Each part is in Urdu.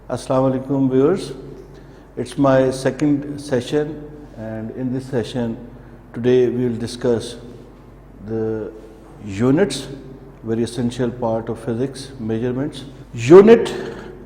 Assalamu alaikum viewers. It's my second session, and in this session today we will discuss the units, very essential part of physics, measurements. Unit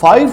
5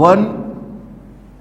1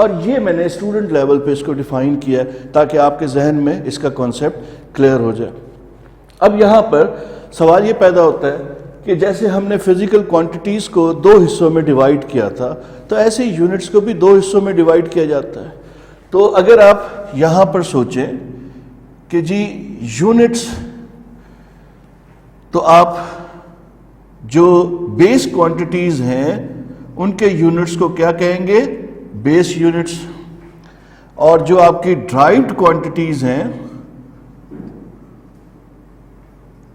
اور یہ میں نے اسٹوڈنٹ لیول پہ اس کو ڈیفائن کیا ہے تاکہ آپ کے ذہن میں اس کا کانسیپٹ کلیئر ہو جائے. اب یہاں پر سوال یہ پیدا ہوتا ہے کہ جیسے ہم نے فزیکل کوانٹیٹیز کو 2 حصوں میں ڈیوائڈ کیا تھا تو ایسے ہی یونٹس کو بھی 2 حصوں میں ڈیوائڈ کیا جاتا ہے. تو اگر آپ یہاں پر سوچیں کہ جی یونٹس، تو آپ جو بیس کوانٹیٹیز ہیں ان کے یونٹس کو کیا کہیں گے؟ بیس یونٹس. اور جو آپ کی ڈرائیوڈ کوانٹیٹیز ہیں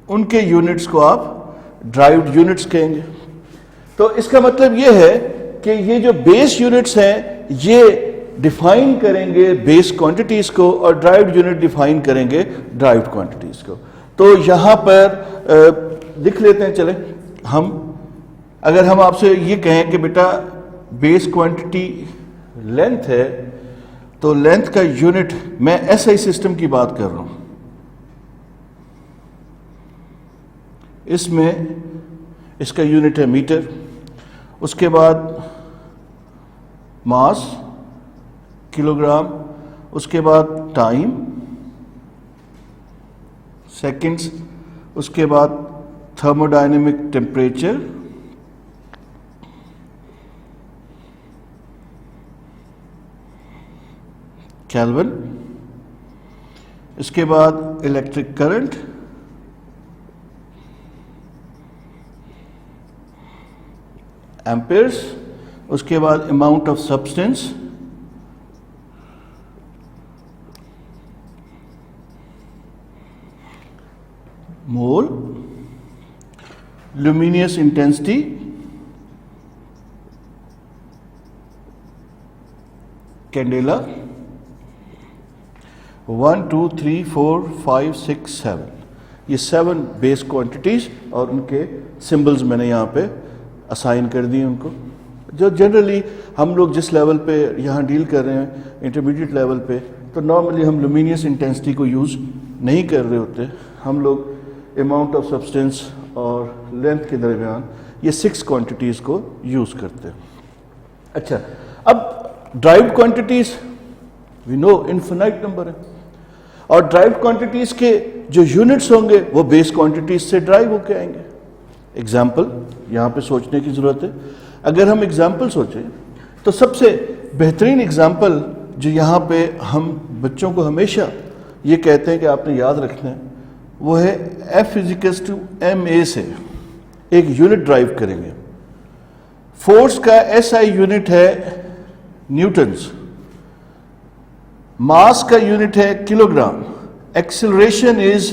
ان کے یونٹس کو آپ ڈرائیوڈ یونٹس کہیں گے. تو اس کا مطلب یہ ہے کہ یہ جو بیس یونٹس ہیں یہ ڈیفائن کریں گے بیس کوانٹیٹیز کو اور ڈرائیوڈ یونٹ ڈیفائن کریں گے ڈرائیوڈ کوانٹیٹیز کو. تو یہاں پر لکھ لیتے ہیں. چلیں اگر ہم آپ سے یہ کہیں کہ بیٹا بیس کوانٹیٹی لینتھ ہے تو لینتھ کا یونٹ، میں ایس آئی سسٹم کی بات کر رہا ہوں، اس میں اس کا یونٹ ہے میٹر، اس کے بعد ماس کلو گرام، اس کے بعد ٹائم سیکنڈز، اس کے بعد تھرمو ڈائنامک ٹیمپریچر، کیلون، اس کے بعد الیکٹرک کرنٹ، ایمپیئرس، اس کے بعد اماؤنٹ آف سبسٹینس، مول، لومینس انٹینسٹی، کینڈیلا، 1 2 3 4 5 6 7، یہ 7 بیس کوانٹیٹیز اور ان کے سمبلز میں نے یہاں پہ اسائن کر دیے ان کو. جو جنرلی ہم لوگ جس لیول پہ یہاں ڈیل کر رہے ہیں انٹرمیڈیٹ لیول پہ، تو نارملی ہم لومینس انٹینسٹی کو یوز نہیں کر رہے ہوتے، ہم لوگ اماؤنٹ آف سبسٹینس اور لینتھ کے درمیان یہ 6 کوانٹیٹیز کو یوز کرتے ہیں. اچھا، اب ڈرائیوڈ کوانٹیٹیز وی نو انفینائٹ نمبر ہے، اور ڈرائیوڈ کوانٹیٹیز کے جو یونٹس ہوں گے وہ بیس کوانٹیٹیز سے ڈرائیو ہو کے آئیں گے. ایگزامپل یہاں پہ سوچنے کی ضرورت ہے. اگر ہم ایگزامپل سوچیں تو سب سے بہترین ایگزامپل جو یہاں پہ ہم بچوں کو ہمیشہ یہ کہتے ہیں کہ آپ نے یاد رکھنا ہے وہ ہے F=ma سے ایک یونٹ ڈرائیو کریں گے. فورس کا SI یونٹ ہے نیوٹنز، ماس کا یونٹ ہے کلو گرام، ایکسلریشن از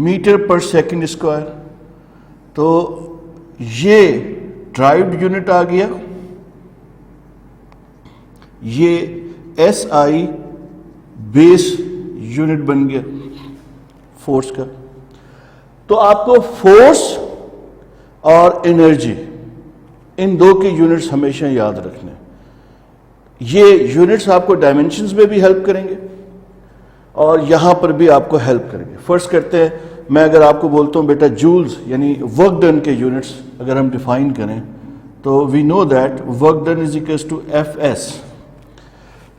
میٹر پر سیکنڈ اسکوائر. تو یہ ڈرائیوڈ یونٹ آ گیا، یہ SI بیس یونٹ بن گیا فورس کا. تو آپ کو فورس اور انرجی ان دو کے یونٹس ہمیشہ یاد رکھنے. یہ یونٹس آپ کو ڈائمنشنز میں بھی ہیلپ کریں گے اور یہاں پر بھی آپ کو ہیلپ کریں گے. فرض کرتے ہیں میں اگر آپ کو بولتا ہوں بیٹا جولز یعنی ورک ڈن کے یونٹس اگر ہم ڈیفائن کریں تو we know that work done is equals to FS.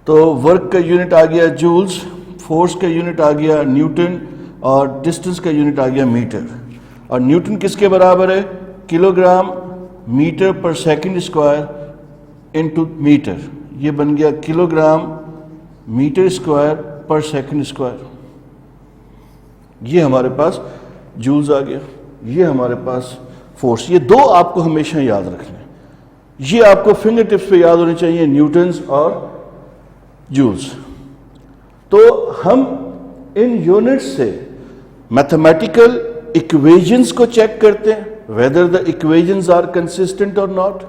تو ورک کا یونٹ آ گیا جولز، فورس کا یونٹ آ گیا نیوٹن اور ڈسٹنس کا یونٹ آ گیا میٹر. اور نیوٹن کس کے برابر ہے؟ Kilogram metre per second square into metre. یہ بن گیا kilogram metre square per second square. یہ ہمارے پاس جولز آ گیا، یہ ہمارے پاس فورس. یہ دو آپ کو ہمیشہ یاد رکھنا ہے، یہ آپ کو فنگر ٹپس پہ یاد ہونے چاہیے، نیوٹنز اور جولز. تو ہم ان یونٹس سے میتھمیٹیکل ایکویشنز کو چیک کرتے ہیں whether the equations are consistent or not،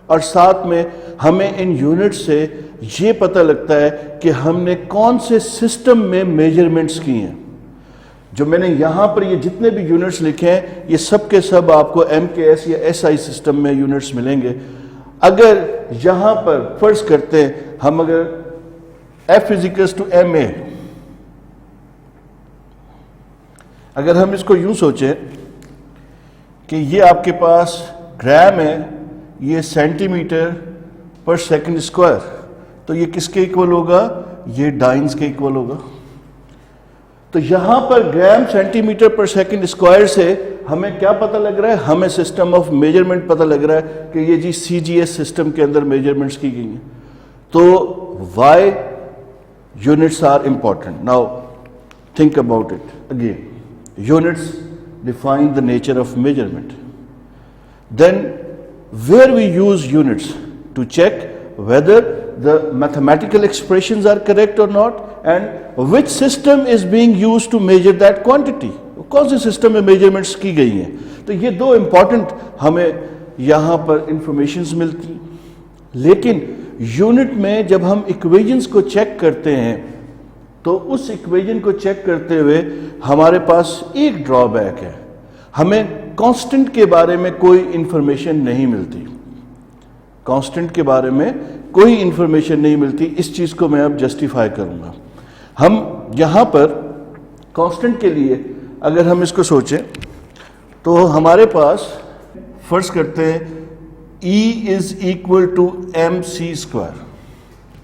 اور ساتھ میں ہمیں ان یونٹ سے یہ پتہ لگتا ہے کہ ہم نے کون سے سسٹم میں میجرمنٹس کی ہیں. جو میں نے یہاں پر یہ جتنے بھی یونٹس لکھے ہیں یہ سب کے سب آپ کو MKS یا SI سسٹم میں یونٹس ملیں گے. اگر یہاں پر فرض کرتے ہیں ہم اگر F=ma، اگر ہم اس کو یوں سوچیں کہ یہ آپ کے پاس گرام ہے، یہ centimetre per second square, تو یہ کس کے ایکول ہوگا؟ یہ ڈائنس کے ایکول ہوگا. تو یہاں پر gram centimetre per second square سے ہمیں کیا پتہ لگ رہا ہے؟ ہمیں سسٹم آف میجرمنٹ پتہ لگ رہا ہے کہ یہ جی سی جی ایس سسٹم کے اندر میجرمنٹس کی گئی ہیں. تو why units are important. Now think about it again. Units define the nature of measurement. Then where we use units to check whether the mathematical expressions are correct or not and which system is being used to measure that quantity. کون سے سسٹم میں میجرمنٹس کی گئی ہیں. تو یہ دو امپورٹنٹ ہمیں یہاں پر انفارمیشنز ملتی ہیں. لیکن یونٹ میں جب ہم ایکویشنز کو چیک کرتے ہیں تو اس ایکویشن کو چیک کرتے ہوئے ہمارے پاس ایک ڈرا بیک ہے. ہمیں کانسٹنٹ کے بارے میں کوئی انفارمیشن نہیں ملتی. کانسٹنٹ کے بارے میں کوئی انفارمیشن نہیں ملتی. اس چیز کو میں اب جسٹیفائی کروں گا. ہم یہاں پر کانسٹنٹ کے لیے اگر ہم اس کو سوچیں تو ہمارے پاس فرض کرتے ہیں E is equal to mc square.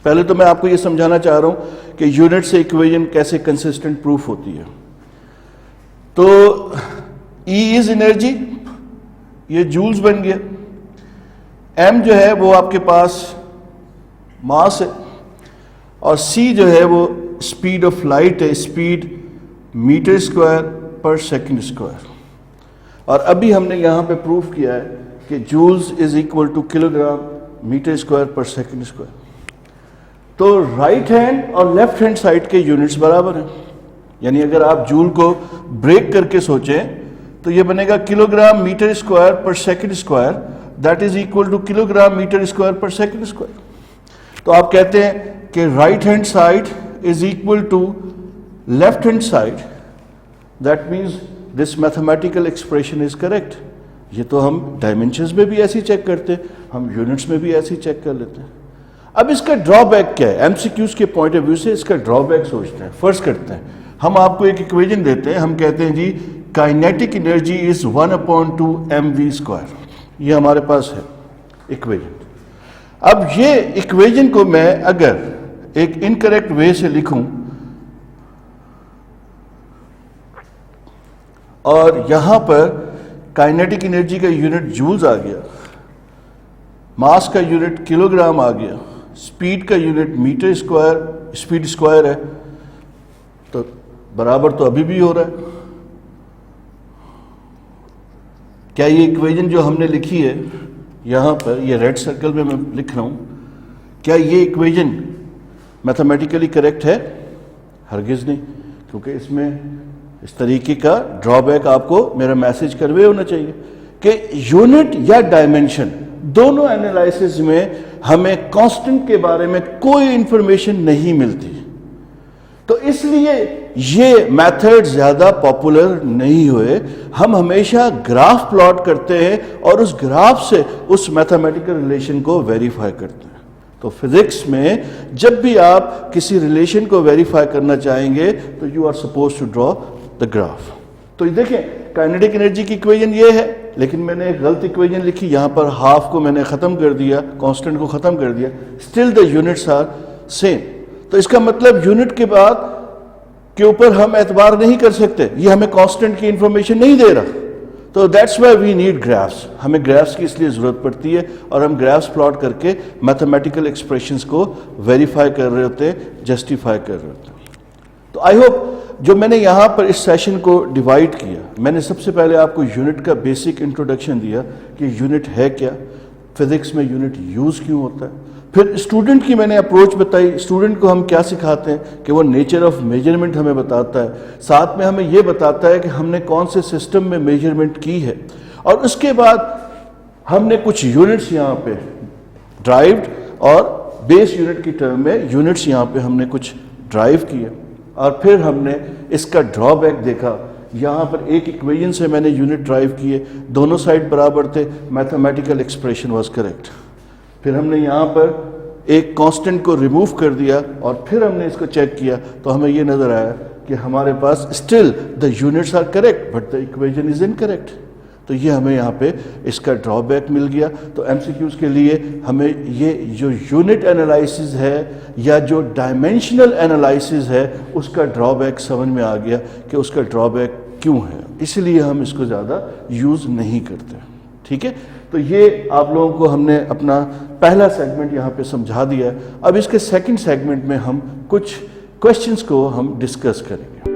پہلے تو میں آپ کو یہ سمجھانا چاہ رہا ہوں کہ یونٹ سے ایکویشن کیسے کنسسٹنٹ پروف ہوتی ہے. تو E is انرجی، یہ جولز بن گیا. M جو ہے وہ آپ کے پاس ماس ہے، اور C جو ہے وہ اسپیڈ آف لائٹ ہے، speed metre square per second square. اور ابھی ہم نے یہاں پہ پروف کیا ہے کہ joules is equal to kilogram metre square per second square. تو رائٹ ہینڈ اور لیفٹ ہینڈ سائڈ کے یونٹس برابر ہیں. یعنی اگر آپ جول کو بریک کر کے سوچیں تو یہ بنے گا kilogram metre square per second square, that is equal to kilogram metre square per second square. تو آپ کہتے ہیں کہ right hand side is equal to left hand side, that means this mathematical expression is correct. یہ تو ہم ڈائمینشنز میں بھی ایسے چیک کرتے ہیں، ہم یونٹس میں بھی ایسے چیک کر لیتے ہیں. اب اس کا ڈرا بیک کیا ہے؟ ایم سی کیوز کے پوائنٹ آف ویو سے اس کا ڈرا بیک سوچتے ہیں. فرض کرتے ہیں ہم آپ کو ایک ایکویشن دیتے ہیں، ہم کہتے ہیں جی kinetic energy is 1/2 mv square. یہ ہمارے پاس ہے ایکویشن. اب یہ ایکویشن کو میں اگر ایک انکریکٹ وے سے لکھوں اور یہاں پر کائنیٹک انرجی کا یونٹ جولز آ گیا، ماس کا یونٹ کلو گرام آ گیا، اسپیڈ کا unit metre square, speed square ہے، تو برابر تو ابھی بھی ہو رہا ہے. کیا یہ ایکویشن جو ہم نے لکھی ہے یہاں پر، یہ ریڈ سرکل میں لکھ رہا ہوں، کیا یہ ایکویشن میتھمیٹیکلی کریکٹ ہے؟ ہرگز نہیں. کیونکہ اس میں اس طریقے کا ڈرا بیک آپ کو میرا میسج کنوے ہونا چاہیے کہ یونٹ یا ڈائمینشن دونوں انالائسس میں ہمیں کانسٹنٹ کے بارے میں کوئی انفارمیشن نہیں ملتی. تو اس لیے یہ میتھڈ زیادہ پاپولر نہیں ہوئے. ہم ہمیشہ گراف پلاٹ کرتے ہیں اور اس گراف سے اس میتھمیٹیکل ریلیشن کو ویریفائی کرتے ہیں. تو فزکس میں جب بھی آپ کسی ریلیشن کو ویریفائی کرنا چاہیں گے تو you are supposed to draw the graph. تو دیکھیں کائنیٹک انرجی کی ایکویشن یہ ہے، لیکن میں نے ایک غلط ایکویشن لکھی. یہاں پر ہاف کو میں نے ختم کر دیا، کانسٹنٹ کو ختم کر دیا. Still the units are same. تو اس کا مطلب یونٹ کے بعد کے اوپر ہم اعتبار نہیں کر سکتے، یہ ہمیں کانسٹنٹ کی انفارمیشن نہیں دے رہا. تو that's why we need graphs. ہمیں گرافس کی اس لیے ضرورت پڑتی ہے، اور ہم گرافس پلاٹ کر کے میتھمیٹیکل ایکسپریشنز کو ویریفائی کر رہے ہوتے ہیں، جسٹیفائی کر رہے ہوتے ہیں. تو آئی ہوپ جو میں نے یہاں پر اس سیشن کو ڈیوائڈ کیا، میں نے سب سے پہلے آپ کو یونٹ کا بیسک انٹروڈکشن دیا کہ یونٹ ہے کیا، فزکس میں یونٹ یوز کیوں ہوتا ہے. پھر اسٹوڈنٹ کی میں نے اپروچ بتائی، اسٹوڈنٹ کو ہم کیا سکھاتے ہیں کہ وہ نیچر آف میجرمنٹ ہمیں بتاتا ہے، ساتھ میں ہمیں یہ بتاتا ہے کہ ہم نے کون سے سسٹم میں میجرمنٹ کی ہے. اور اس کے بعد ہم نے کچھ یونٹس یہاں پہ ڈرائیوڈ، اور بیس یونٹ کی ٹرم میں یونٹس یہاں پہ ہم نے کچھ ڈرائیو کیے. اور پھر ہم نے اس کا ڈرا بیک دیکھا. یہاں پر ایک ایکویشن سے میں نے یونٹ ڈرائیو کیے، دونوں سائڈ برابر تھے، میتھمیٹیکل ایکسپریشن واز کریکٹ. پھر ہم نے یہاں پر ایک کانسٹنٹ کو ریموو کر دیا، اور پھر ہم نے اس کو چیک کیا تو ہمیں یہ نظر آیا کہ ہمارے پاس still the units are correct but the equation is incorrect. تو یہ ہمیں یہاں پہ اس کا ڈرا بیک مل گیا. تو ایم سی کیوز کے لیے ہمیں یہ جو یونٹ انالائسز ہے یا جو ڈائمینشنل انالائسز ہے اس کا ڈرا بیک سمجھ میں آ گیا کہ اس کا ڈرا بیک کیوں ہے, اس لیے ہم اس کو زیادہ یوز نہیں کرتے. ٹھیک ہے, تو یہ آپ لوگوں کو ہم نے اپنا پہلا سیگمنٹ یہاں پہ سمجھا دیا ہے. اب اس کے سیکنڈ سیگمنٹ میں ہم کچھ کویسچنز کو ہم ڈسکس کریں گے.